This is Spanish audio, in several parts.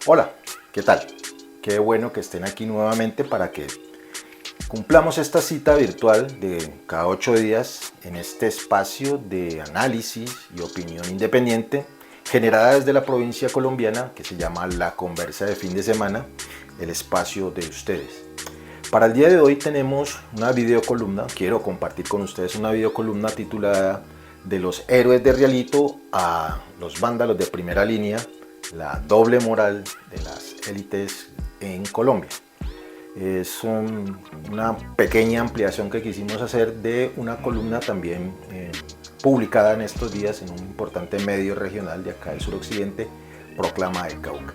Hola, ¿qué tal? Qué bueno que estén aquí nuevamente para que cumplamos esta cita virtual de cada 8 días en este espacio de análisis y opinión independiente generada desde la provincia colombiana que se llama La Conversa de Fin de Semana, el espacio de ustedes. Para el día de hoy tenemos una videocolumna, quiero compartir con ustedes una videocolumna titulada De los héroes de Rialito a los vándalos de primera línea, la doble moral de las élites en Colombia. Es una pequeña ampliación que quisimos hacer de una columna también publicada en estos días en un importante medio regional de acá del suroccidente, Proclama del Cauca.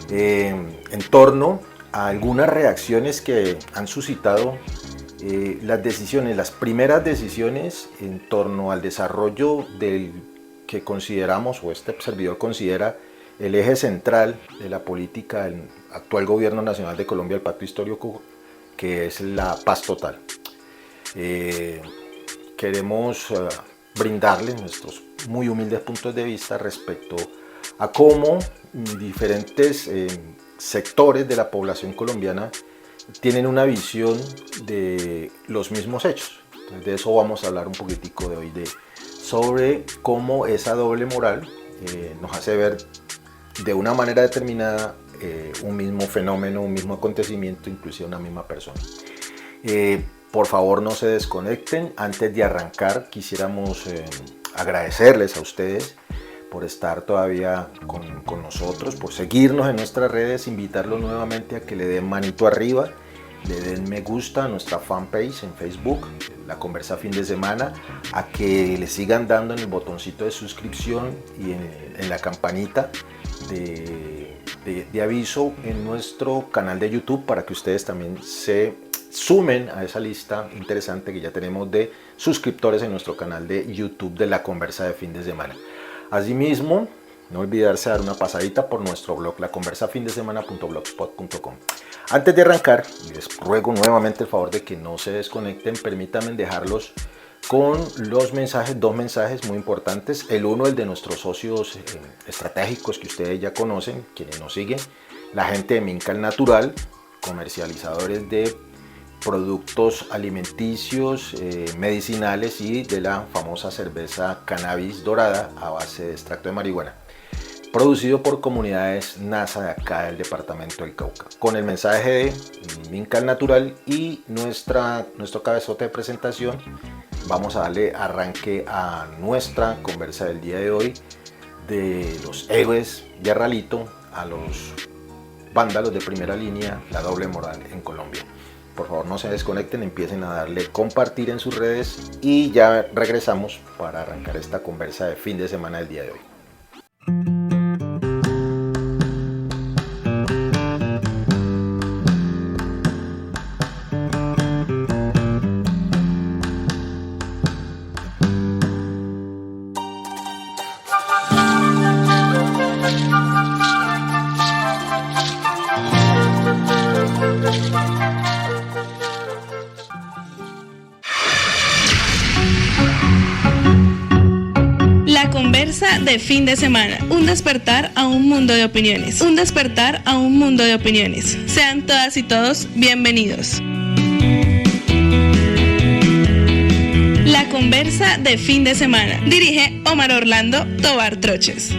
En torno a algunas reacciones que han suscitado las decisiones, las primeras decisiones en torno al desarrollo del que consideramos, o este servidor considera, el eje central de la política del actual gobierno nacional de Colombia, el pacto histórico, que es la paz total. Queremos brindarles nuestros muy humildes puntos de vista respecto a cómo diferentes sectores de la población colombiana tienen una visión de los mismos hechos. Entonces, de eso vamos a hablar un poquitico de hoy, sobre cómo esa doble moral nos hace ver de una manera determinada un mismo fenómeno, un mismo acontecimiento, inclusive una misma persona. Por favor, no se desconecten. Antes de arrancar, quisiéramos agradecerles a ustedes por estar todavía con nosotros, por seguirnos en nuestras redes, invitarlos nuevamente a que le den manito arriba, le den me gusta a nuestra fanpage en Facebook, La Conversa Fin de Semana, a que le sigan dando en el botoncito de suscripción y en la campanita de aviso en nuestro canal de YouTube para que ustedes también se sumen a esa lista interesante que ya tenemos de suscriptores en nuestro canal de YouTube de La Conversa de Fin de Semana. Asimismo, no olvidarse de dar una pasadita por nuestro blog laconversafindesemana.blogspot.com. Antes de arrancar, les ruego nuevamente el favor de que no se desconecten, permítanme dejarlos con los mensajes, dos mensajes muy importantes. El uno, el de nuestros socios estratégicos que ustedes ya conocen, quienes nos siguen, la gente de Mincal Natural, comercializadores de productos alimenticios, medicinales y de la famosa cerveza Cannabis Dorada a base de extracto de marihuana, producido por comunidades NASA de acá del departamento del Cauca. Con el mensaje de Mincal Natural y nuestro cabezote de presentación, vamos a darle arranque a nuestra conversa del día de hoy, de los héroes de Rialito a los vándalos de primera línea, la doble moral en Colombia. Por favor, no se desconecten, empiecen a darle compartir en sus redes y ya regresamos para arrancar esta conversa de fin de semana del día de hoy. La Conversa de Fin de Semana. Un despertar a un mundo de opiniones. Un despertar a un mundo de opiniones. Sean todas y todos bienvenidos. La Conversa de Fin de Semana. Dirige Omar Orlando Tobar Troches.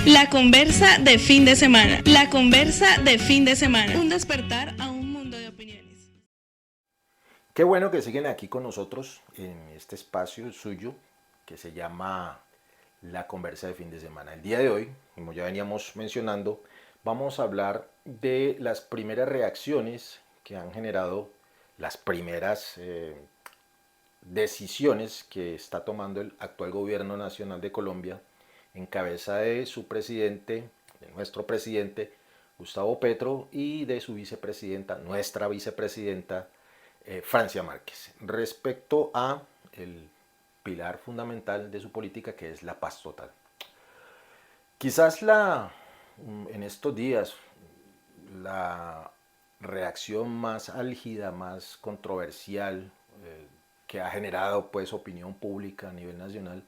La Conversa de Fin de Semana. La Conversa de Fin de Semana. Un despertar a un mundo de opiniones. Qué bueno que siguen aquí con nosotros en este espacio suyo que se llama La Conversa de Fin de Semana. El día de hoy, como ya veníamos mencionando, vamos a hablar de las primeras reacciones que han generado las primeras decisiones que está tomando el actual gobierno nacional de Colombia en cabeza de su presidente, de nuestro presidente Gustavo Petro, y de su vicepresidenta, nuestra vicepresidenta Francia Márquez, respecto a el pilar fundamental de su política, que es la paz total. Quizás en estos días la reacción más álgida, más controversial que ha generado pues opinión pública a nivel nacional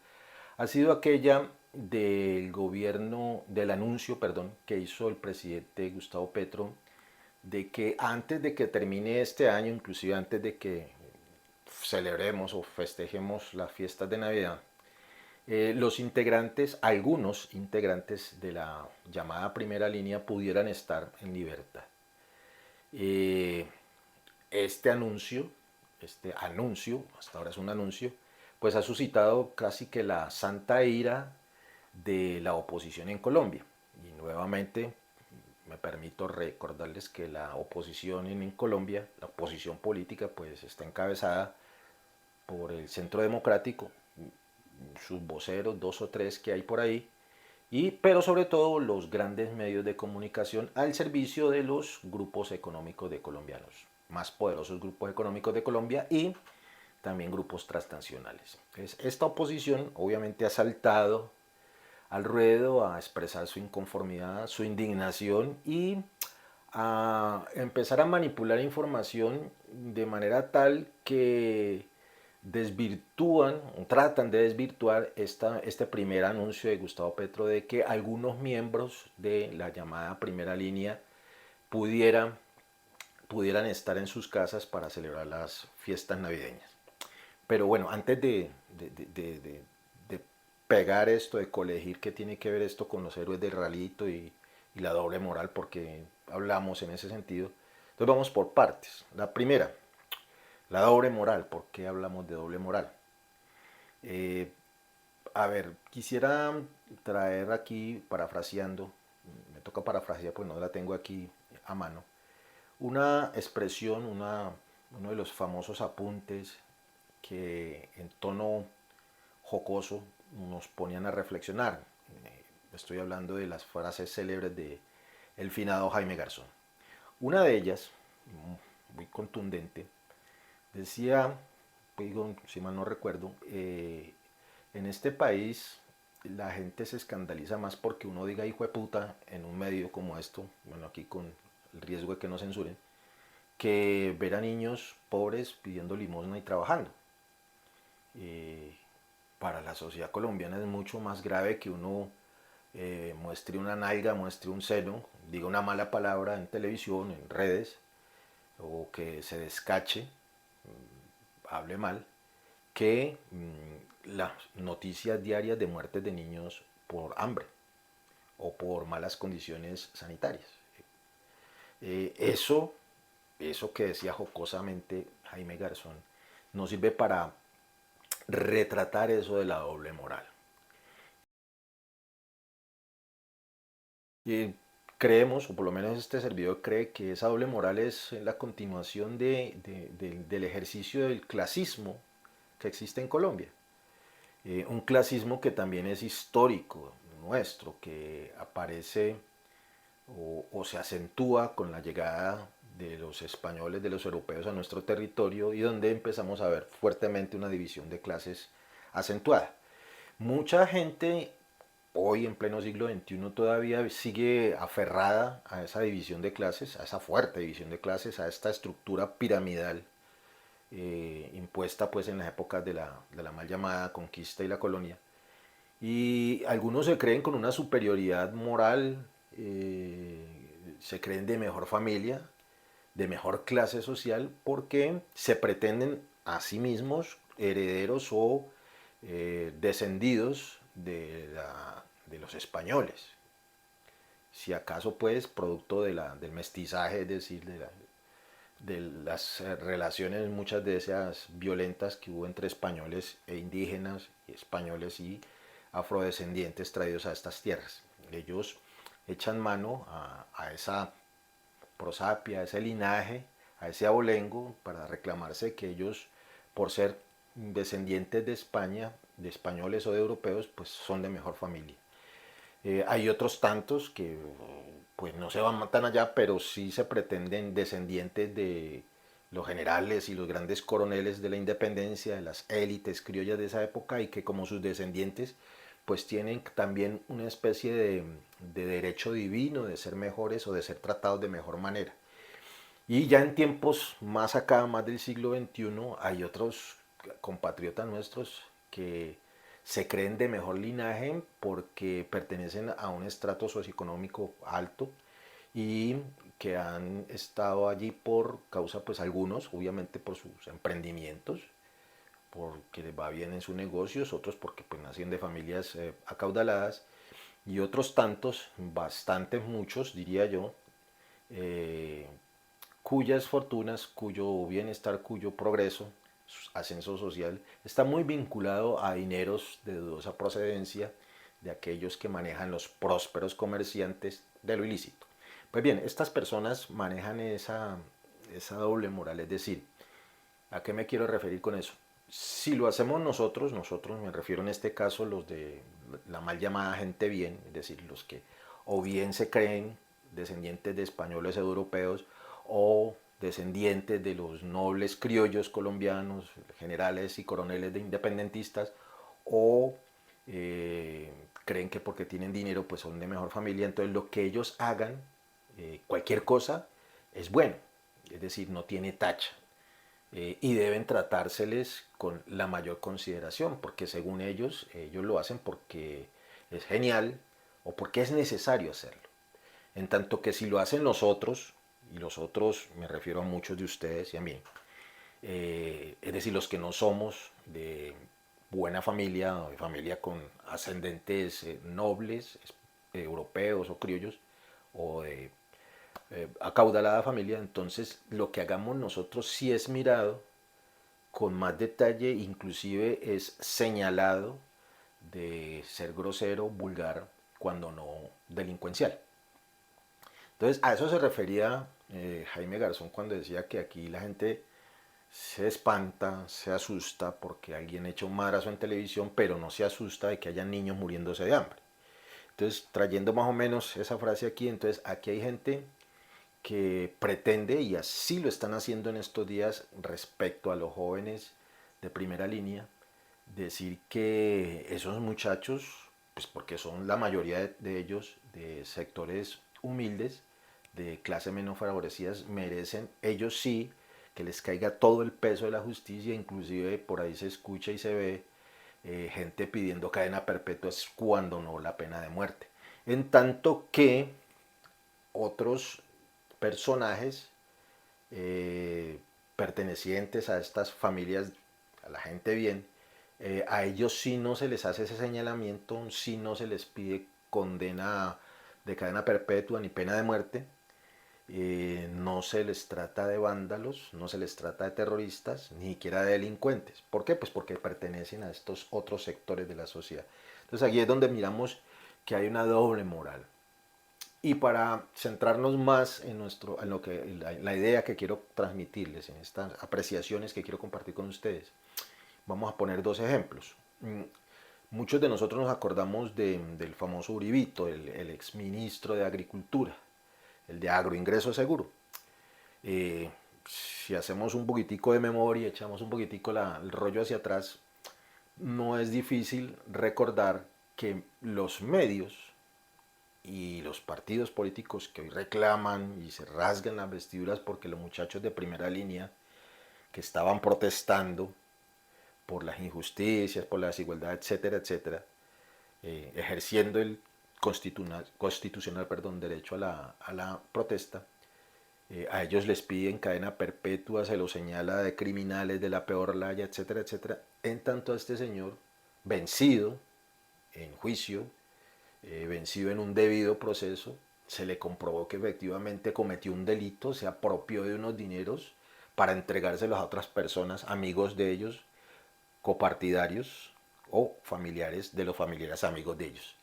ha sido aquella del gobierno, del anuncio, perdón, que hizo el presidente Gustavo Petro de que antes de que termine este año, inclusive antes de que celebremos o festejemos las fiestas de Navidad, los integrantes, algunos integrantes de la llamada primera línea pudieran estar en libertad. Eh, este anuncio, hasta ahora es un anuncio, pues ha suscitado casi que la santa ira de la oposición en Colombia. Y nuevamente me permito recordarles que la oposición en Colombia, la oposición política, pues está encabezada por el Centro Democrático, sus voceros, dos o tres que hay por ahí, pero sobre todo los grandes medios de comunicación al servicio de los grupos económicos de colombianos, más poderosos grupos económicos de Colombia y también grupos transnacionales. Entonces, esta oposición obviamente ha saltado al ruedo a expresar su inconformidad, su indignación y a empezar a manipular información de manera tal que desvirtúan, tratan de desvirtuar este primer anuncio de Gustavo Petro de que algunos miembros de la llamada primera línea pudieran estar en sus casas para celebrar las fiestas navideñas. Pero bueno, antes de pegar esto, de colegir qué tiene que ver esto con los héroes del ralito y la doble moral, porque hablamos en ese sentido, entonces vamos por partes. La primera, la doble moral. ¿Por qué hablamos de doble moral? A ver, quisiera traer aquí, parafraseando, me toca parafrasear pues no la tengo aquí a mano, una expresión, uno de los famosos apuntes que en tono jocoso nos ponían a reflexionar. Estoy hablando de las frases célebres de el finado Jaime Garzón. Una de ellas, muy contundente, decía, digo, si mal no recuerdo, en este país la gente se escandaliza más porque uno diga hijo de puta en un medio como esto, bueno, aquí con el riesgo de que nos censuren, que ver a niños pobres pidiendo limosna y trabajando. Para la sociedad colombiana es mucho más grave que uno muestre una nalga, muestre un seno, diga una mala palabra en televisión, en redes, o que se descache, hable mal, que las noticias diarias de muertes de niños por hambre o por malas condiciones sanitarias. Eso que decía jocosamente Jaime Garzón nos sirve para retratar eso de la doble moral. Y creemos, o por lo menos este servidor cree, que esa doble moral es la continuación del ejercicio del clasismo que existe en Colombia. Un clasismo que también es histórico nuestro, que aparece o se acentúa con la llegada de los españoles, de los europeos a nuestro territorio y donde empezamos a ver fuertemente una división de clases acentuada. Mucha gente hoy en pleno siglo XXI todavía sigue aferrada a esa división de clases, a esa fuerte división de clases, a esta estructura piramidal impuesta pues en las épocas de la mal llamada conquista y la colonia. Y algunos se creen con una superioridad moral, se creen de mejor familia, de mejor clase social, porque se pretenden a sí mismos herederos o descendidos de los españoles. Si acaso pues producto del mestizaje, es decir, de las relaciones muchas de esas violentas que hubo entre españoles e indígenas, españoles y afrodescendientes traídos a estas tierras. Ellos echan mano a esa prosapia, a ese linaje, a ese abolengo, para reclamarse que ellos, por ser descendientes de España, de españoles o de europeos, pues son de mejor familia. Hay otros tantos que pues no se van tan allá, pero sí se pretenden descendientes de los generales y los grandes coroneles de la independencia, de las élites criollas de esa época, y que como sus descendientes pues tienen también una especie de derecho divino de ser mejores o de ser tratados de mejor manera. Y ya en tiempos más acá, más del siglo XXI, hay otros compatriotas nuestros que se creen de mejor linaje porque pertenecen a un estrato socioeconómico alto y que han estado allí por causa, pues algunos, obviamente por sus emprendimientos, porque les va bien en sus negocios, otros porque pues nacen de familias acaudaladas y otros tantos, bastantes muchos diría yo, eh, cuyas fortunas, cuyo bienestar, cuyo progreso, ascenso social, está muy vinculado a dineros de dudosa procedencia de aquellos que manejan los prósperos comerciantes de lo ilícito. Pues bien, estas personas manejan esa doble moral, es decir, ¿a qué me quiero referir con eso? Si lo hacemos nosotros me refiero en este caso los de la mal llamada gente bien, es decir, los que o bien se creen descendientes de españoles europeos o descendientes de los nobles criollos colombianos, generales y coroneles de independentistas, o creen que porque tienen dinero pues son de mejor familia, entonces lo que ellos hagan, cualquier cosa, es bueno, es decir, no tiene tacha. Y deben tratárseles con la mayor consideración, porque según ellos lo hacen porque es genial o porque es necesario hacerlo. En tanto que si lo hacen los otros, y los otros me refiero a muchos de ustedes y a mí, es decir, los que no somos de buena familia o de familia con ascendentes nobles, europeos o criollos, o de acaudalada familia, entonces lo que hagamos nosotros sí es mirado con más detalle, inclusive es señalado de ser grosero, vulgar, cuando no delincuencial. Entonces a eso se refería Jaime Garzón cuando decía que aquí la gente se espanta, se asusta porque alguien echa un madrazo en televisión, pero no se asusta de que haya niños muriéndose de hambre. Entonces, trayendo más o menos esa frase aquí, entonces aquí hay gente que pretende, y así lo están haciendo en estos días respecto a los jóvenes de primera línea, decir que esos muchachos, pues porque son la mayoría de ellos de sectores humildes, de clase menos favorecidas, merecen ellos sí que les caiga todo el peso de la justicia, inclusive por ahí se escucha y se ve gente pidiendo cadena perpetua cuando no la pena de muerte. En tanto que otros personajes pertenecientes a estas familias, a la gente bien, a ellos sí no se les hace ese señalamiento, sí no se les pide condena de cadena perpetua ni pena de muerte, no se les trata de vándalos, no se les trata de terroristas, ni siquiera de delincuentes. ¿Por qué? Pues porque pertenecen a estos otros sectores de la sociedad. Entonces aquí es donde miramos que hay una doble moral. Y para centrarnos más en lo que, la idea que quiero transmitirles, en estas apreciaciones que quiero compartir con ustedes, vamos a poner dos ejemplos. Muchos de nosotros nos acordamos del famoso Uribito, el exministro de Agricultura, el de Agroingreso Seguro. Si hacemos un poquitico de memoria, echamos un poquitico el rollo hacia atrás, no es difícil recordar que los medios y los partidos políticos que hoy reclaman y se rasgan las vestiduras porque los muchachos de primera línea que estaban protestando por las injusticias, por la desigualdad, etcétera, etcétera, ejerciendo el constitucional derecho a la protesta, a ellos les piden cadena perpetua, se los señala de criminales de la peor laya, etcétera, etcétera. En tanto a este señor, vencido en juicio, vencido en un debido proceso, se le comprobó que efectivamente cometió un delito, se apropió de unos dineros para entregárselos a otras personas, amigos de ellos, copartidarios o familiares de los familiares amigos de ellos.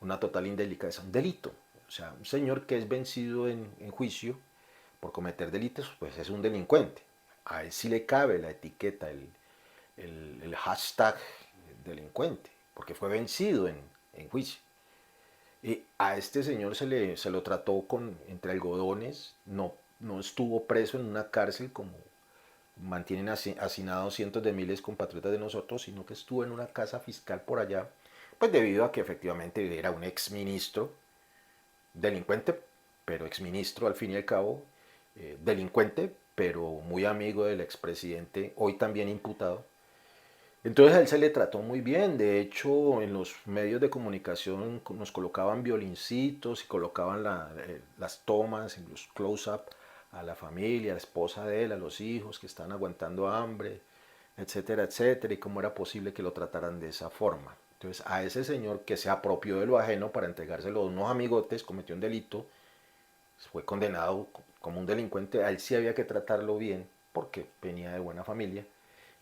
Una total indelicadeza, un delito. O sea, un señor que es vencido en juicio por cometer delitos, pues es un delincuente. A él sí le cabe la etiqueta, el hashtag delincuente, porque fue vencido en juicio. Y a este señor se lo trató entre algodones, no estuvo preso en una cárcel como mantienen hacinados cientos de miles de compatriotas de nosotros, sino que estuvo en una casa fiscal por allá, pues debido a que efectivamente era un exministro, delincuente, pero exministro al fin y al cabo, delincuente, pero muy amigo del expresidente, hoy también imputado, Entonces a él se le trató muy bien, de hecho en los medios de comunicación nos colocaban violincitos y colocaban las tomas, en los close-up a la familia, a la esposa de él, a los hijos que están aguantando hambre, etcétera, etcétera, y cómo era posible que lo trataran de esa forma. Entonces a ese señor que se apropió de lo ajeno para entregárselo a unos amigotes, cometió un delito, fue condenado como un delincuente, a él sí había que tratarlo bien porque venía de buena familia,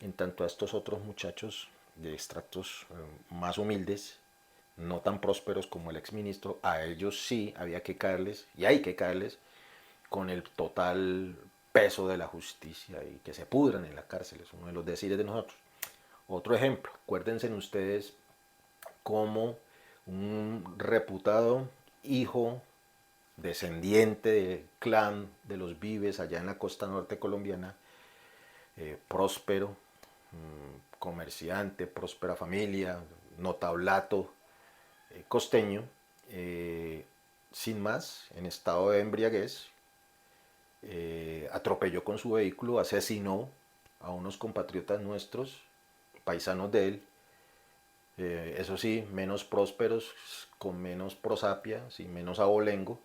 en tanto a estos otros muchachos de extractos más humildes, no tan prósperos como el exministro, a ellos sí había que caerles, y hay que caerles, con el total peso de la justicia y que se pudran en la cárcel, es uno de los decires de nosotros. Otro ejemplo, acuérdense ustedes cómo un reputado hijo descendiente del clan de los Vives allá en la costa norte colombiana, próspero, comerciante, próspera familia, notablato costeño, sin más, en estado de embriaguez, atropelló con su vehículo, asesinó a unos compatriotas nuestros, paisanos de él, eso sí, menos prósperos, con menos prosapia, sin menos abolengo,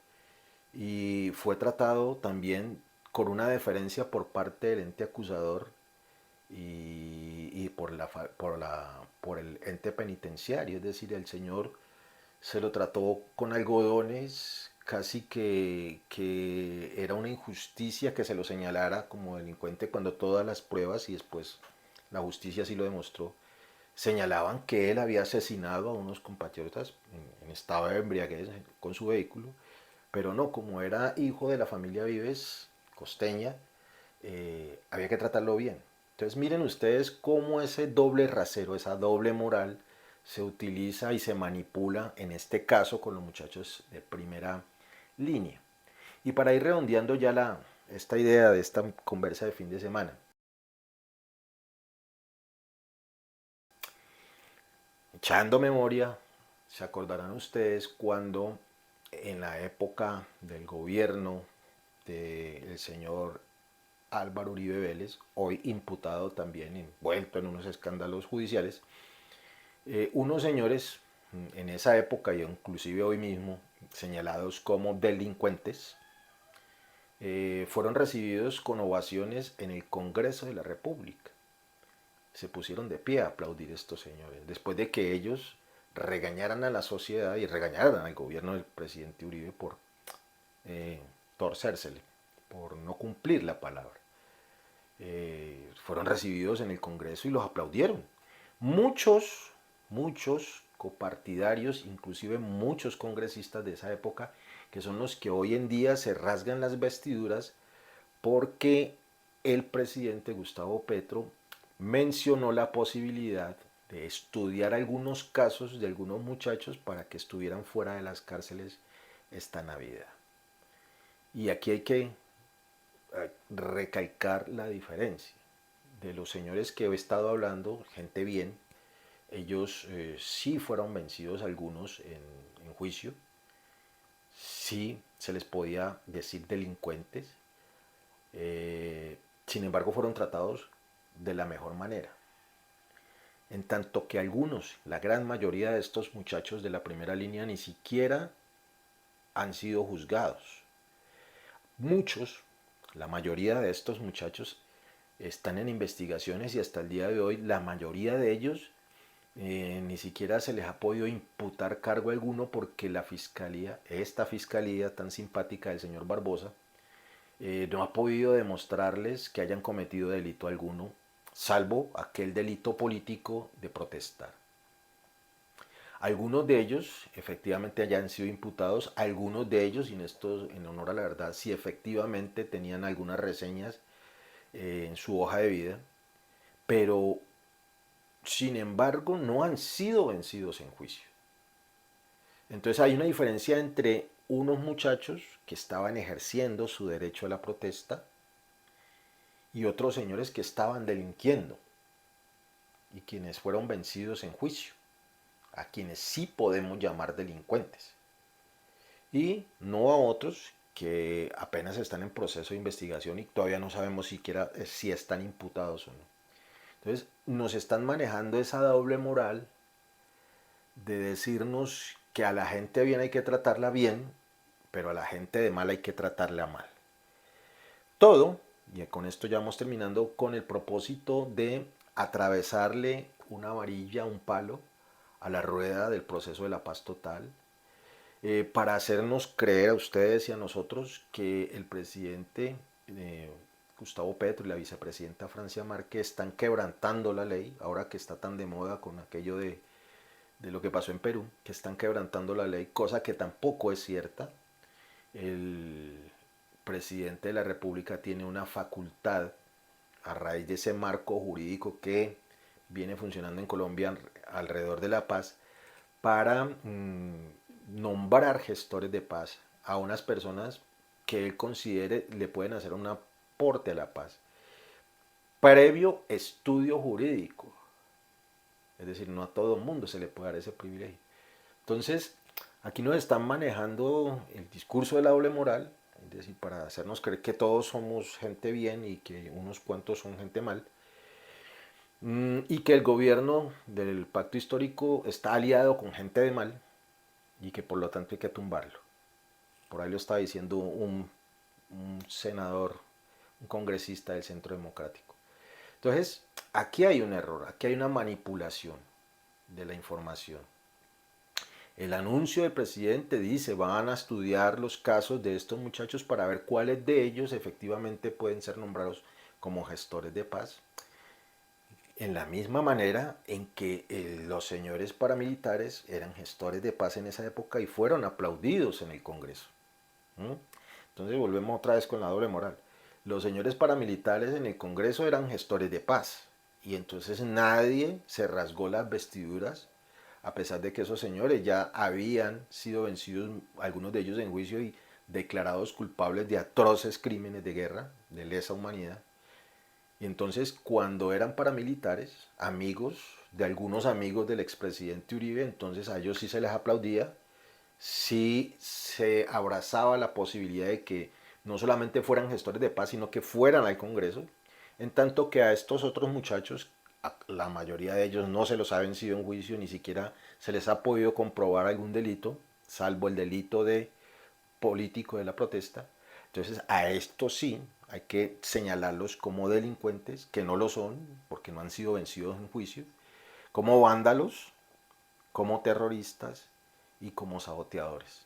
y fue tratado también con una deferencia por parte del ente acusador y por el ente penitenciario, es decir, el señor se lo trató con algodones, casi que era una injusticia que se lo señalara como delincuente cuando todas las pruebas, y después la justicia sí lo demostró, señalaban que él había asesinado a unos compatriotas en estado de embriaguez con su vehículo, pero no, como era hijo de la familia Vives, costeña, había que tratarlo bien. Entonces miren ustedes cómo ese doble rasero, esa doble moral, se utiliza y se manipula en este caso con los muchachos de primera línea. Y para ir redondeando ya esta idea de esta conversa de fin de semana, echando memoria, se acordarán ustedes cuando en la época del gobierno del señor Álvaro Uribe Vélez, hoy imputado también, envuelto en unos escándalos judiciales, unos señores en esa época y inclusive hoy mismo señalados como delincuentes, fueron recibidos con ovaciones en el Congreso de la República. Se pusieron de pie a aplaudir a estos señores, después de que ellos regañaran a la sociedad y regañaran al gobierno del presidente Uribe por torcérsele, por no cumplir la palabra. Fueron recibidos en el Congreso y los aplaudieron. Muchos copartidarios, inclusive muchos congresistas de esa época, que son los que hoy en día se rasgan las vestiduras porque el presidente Gustavo Petro mencionó la posibilidad de estudiar algunos casos de algunos muchachos para que estuvieran fuera de las cárceles esta Navidad. Y aquí hay que recalcar la diferencia de los señores que he estado hablando, gente bien, ellos sí fueron vencidos algunos en juicio, sí se les podía decir delincuentes, sin embargo fueron tratados de la mejor manera. En tanto que algunos, la gran mayoría de estos muchachos de la primera línea ni siquiera han sido juzgados. Muchos, la mayoría de estos muchachos están en investigaciones y hasta el día de hoy la mayoría de ellos ni siquiera se les ha podido imputar cargo alguno porque la fiscalía, esta fiscalía tan simpática del señor Barbosa, no ha podido demostrarles que hayan cometido delito alguno, salvo aquel delito político de protestar. Algunos de ellos efectivamente hayan sido imputados, algunos de ellos, y en esto en honor a la verdad, sí efectivamente tenían algunas reseñas en su hoja de vida, pero sin embargo no han sido vencidos en juicio. Entonces hay una diferencia entre unos muchachos que estaban ejerciendo su derecho a la protesta y otros señores que estaban delinquiendo y quienes fueron vencidos en juicio, a quienes sí podemos llamar delincuentes, y no a otros que apenas están en proceso de investigación y todavía no sabemos siquiera si están imputados o no. Entonces nos están manejando esa doble moral de decirnos que a la gente bien hay que tratarla bien, pero a la gente de mal hay que tratarla mal. Todo, y con esto ya vamos terminando, con el propósito de atravesarle una varilla, un palo, a la rueda del proceso de la paz total, para hacernos creer a ustedes y a nosotros que el presidente Gustavo Petro y la vicepresidenta Francia Márquez están quebrantando la ley, ahora que está tan de moda con aquello de lo que pasó en Perú, que están quebrantando la ley, cosa que tampoco es cierta. El presidente de la República tiene una facultad a raíz de ese marco jurídico que viene funcionando en Colombia alrededor de la paz para nombrar gestores de paz a unas personas que él considere le pueden hacer un aporte a la paz previo estudio jurídico. Es decir, no a todo el mundo se le puede dar ese privilegio. Entonces, aquí nos están manejando el discurso de la doble moral, es decir, para hacernos creer que todos somos gente bien y que unos cuantos son gente mal, y que el gobierno del pacto histórico está aliado con gente de mal y que por lo tanto hay que tumbarlo. Por ahí lo está diciendo un senador, un congresista del Centro Democrático. Entonces, aquí hay un error, aquí hay una manipulación de la información. El anuncio del presidente dice, van a estudiar los casos de estos muchachos para ver cuáles de ellos efectivamente pueden ser nombrados como gestores de paz. En la misma manera en que los señores paramilitares eran gestores de paz en esa época y fueron aplaudidos en el Congreso. Entonces volvemos otra vez con la doble moral. Los señores paramilitares en el Congreso eran gestores de paz y entonces nadie se rasgó las vestiduras a pesar de que esos señores ya habían sido vencidos, algunos de ellos en juicio y declarados culpables de atroces crímenes de guerra, de lesa humanidad. Y entonces cuando eran paramilitares, amigos de algunos amigos del expresidente Uribe, entonces a ellos sí se les aplaudía, sí se abrazaba la posibilidad de que no solamente fueran gestores de paz, sino que fueran al Congreso, en tanto que a estos otros muchachos, la mayoría de ellos no se los ha vencido en juicio, ni siquiera se les ha podido comprobar algún delito, salvo el delito de político de la protesta. Entonces a estos sí hay que señalarlos como delincuentes, que no lo son, porque no han sido vencidos en juicio, como vándalos, como terroristas y como saboteadores.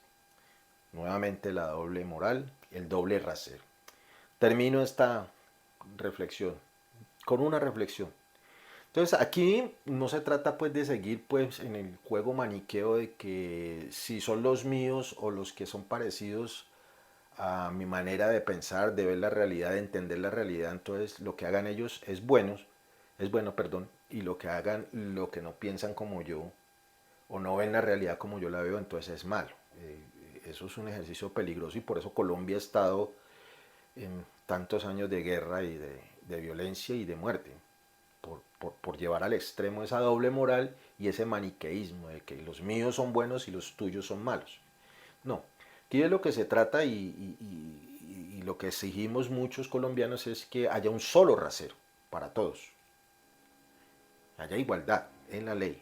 Nuevamente la doble moral, el doble rasero. Termino esta reflexión con una reflexión. Entonces aquí no se trata pues de seguir pues en el juego maniqueo de que si son los míos o los que son parecidos a mi manera de pensar, de ver la realidad, de entender la realidad, entonces lo que hagan ellos es bueno, y lo que hagan, lo que no piensan como yo o no ven la realidad como yo la veo, entonces es malo. Eso es un ejercicio peligroso y por eso Colombia ha estado en tantos años de guerra y de violencia y de muerte, por llevar al extremo esa doble moral y ese maniqueísmo de que los míos son buenos y los tuyos son malos. No, aquí de lo que se trata y lo que exigimos muchos colombianos es que haya un solo rasero para todos, haya igualdad en la ley.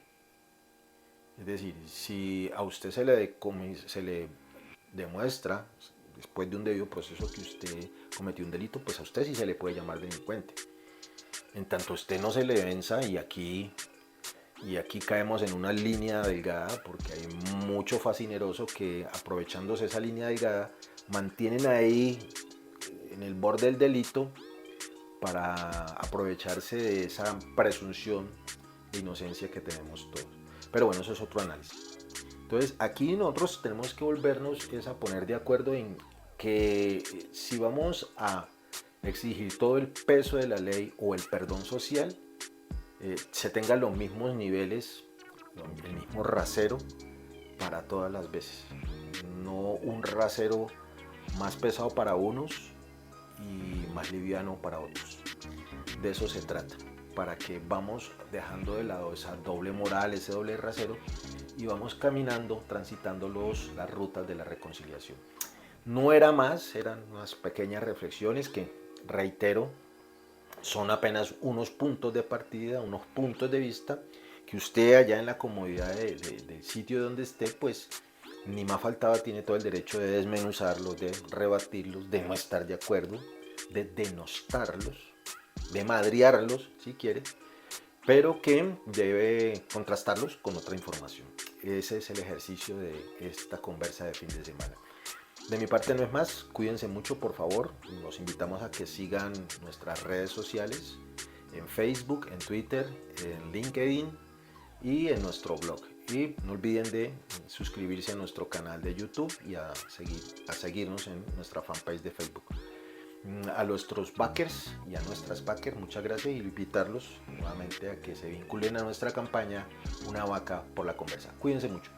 Es decir, si a usted se le demuestra después de un debido proceso que usted cometió un delito, pues a usted sí se le puede llamar delincuente. En tanto usted no se le venza y aquí caemos en una línea delgada porque hay mucho fascineroso que aprovechándose esa línea delgada mantienen ahí en el borde del delito para aprovecharse de esa presunción de inocencia que tenemos todos. Pero bueno, eso es otro análisis. Entonces aquí nosotros tenemos que volvernos a poner de acuerdo en que si vamos a exigir todo el peso de la ley o el perdón social, se tengan los mismos niveles, el mismo rasero para todas las veces. No un rasero más pesado para unos y más liviano para otros. De eso se trata, para que vamos dejando de lado esa doble moral, ese doble rasero y vamos caminando, transitando las rutas de la reconciliación. No era más, eran unas pequeñas reflexiones que, reitero, Son apenas unos puntos de partida, unos puntos de vista que usted allá en la comodidad del sitio donde esté, pues ni más faltaba, tiene todo el derecho de desmenuzarlos, de rebatirlos, de no estar de acuerdo, de denostarlos, de madrearlos si quiere, pero que debe contrastarlos con otra información. Ese es el ejercicio de esta conversa de fin de semana. De mi parte no es más, cuídense mucho por favor, los invitamos a que sigan nuestras redes sociales, en Facebook, en Twitter, en LinkedIn y en nuestro blog. Y no olviden de suscribirse a nuestro canal de YouTube y a seguirnos en nuestra fanpage de Facebook. A nuestros backers y a nuestras backers, muchas gracias y invitarlos nuevamente a que se vinculen a nuestra campaña Una Vaca por la Conversa. Cuídense mucho.